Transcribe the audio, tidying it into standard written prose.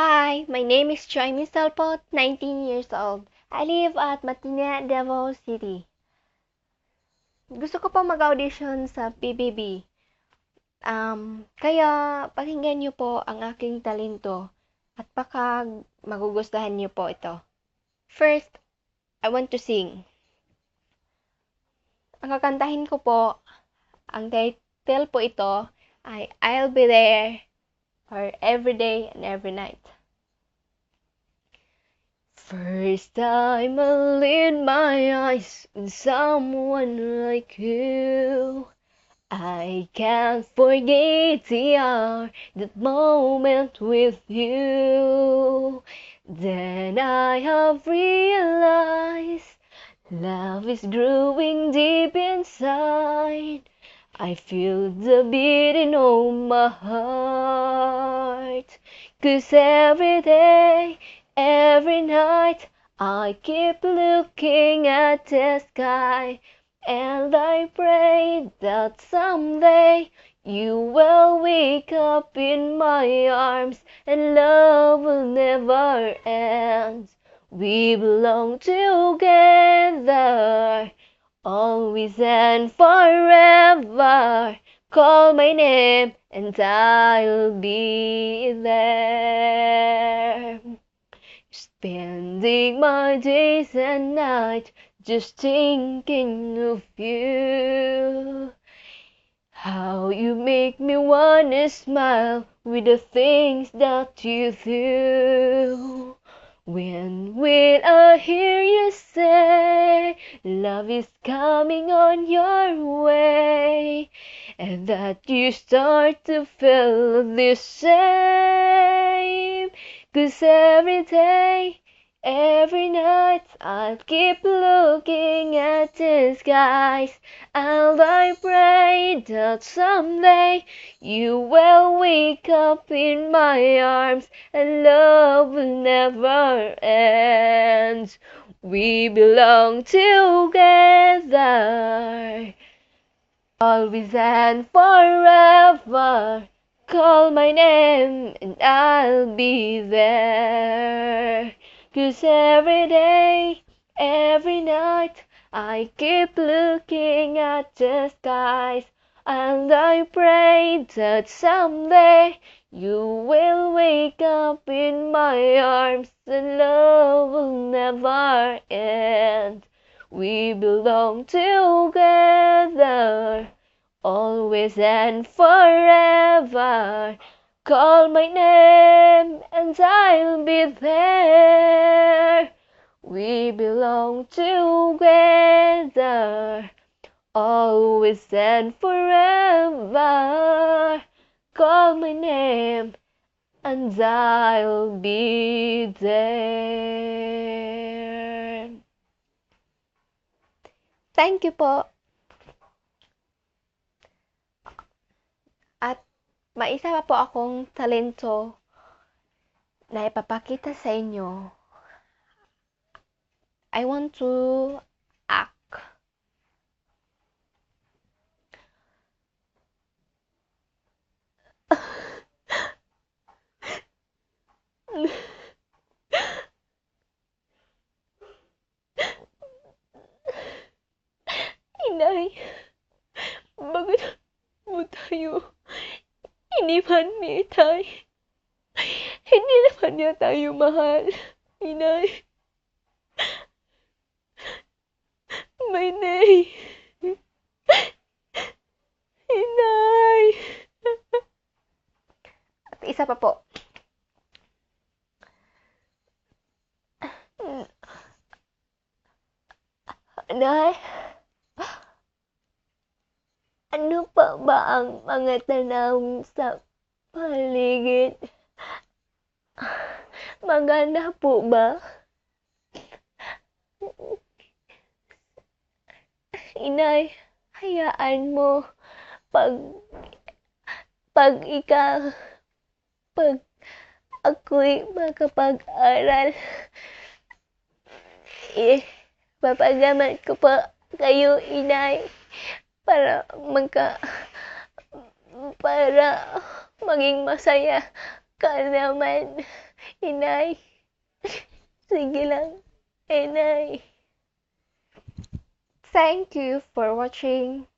Hi, my name is Joy Salpot, 19 years old. I live at Matinee, Davao City. Gusto ko pa mag-audition sa PBB. Kaya pakinggan niyo po ang aking talento at baka magugustuhan niyo po ito. First, I want to sing. Ang kakantahin ko po, ang title po ito ay I'll Be There for Every Day and Every Night. First time I laid my eyes on someone like you, I can't forget the hour, that moment with you. Then I have realized love is growing deep inside. I feel the beating of my heart, 'cause every day, every night, I keep looking at the sky, and I pray that someday you will wake up in my arms, and love will never end. We belong together, always and forever. Call my name and I'll be there. Spending my days and nights just thinking of you. How you make me wanna smile with the things that you do. When will I hear you say love is coming on your way, and that you start to feel the same? 'Cause every day, every night, I'll keep looking at the skies, and I pray that someday you will wake up in my arms, and love will never end. We belong together, always and forever. Call my name and I'll be there. 'Cause every day, every night, I keep looking at the skies, and I pray that someday you will wake up in my arms, and love will never end. We belong together, always and forever. Call my name and I'll be there. We belong together, always and forever. Call my name and I'll be there. Thank you po. At may isa pa po akong talento na ipapakita sa inyo. I want to act. Inay, bakit mo tayo iniwan ni Itay? Hindi naman niya tayo mahal, Inay. Maynay. Inay. At isa pa po. Inay. Ano pa ba ang mga tanaw sa paligid? Maganda po ba? Inay, hayaan mo pag ako'y makapag-aral, papagaman ko pa kayo, Inay, para maging masaya ka naman. Inay. Sige lang. Inay. Thank you for watching.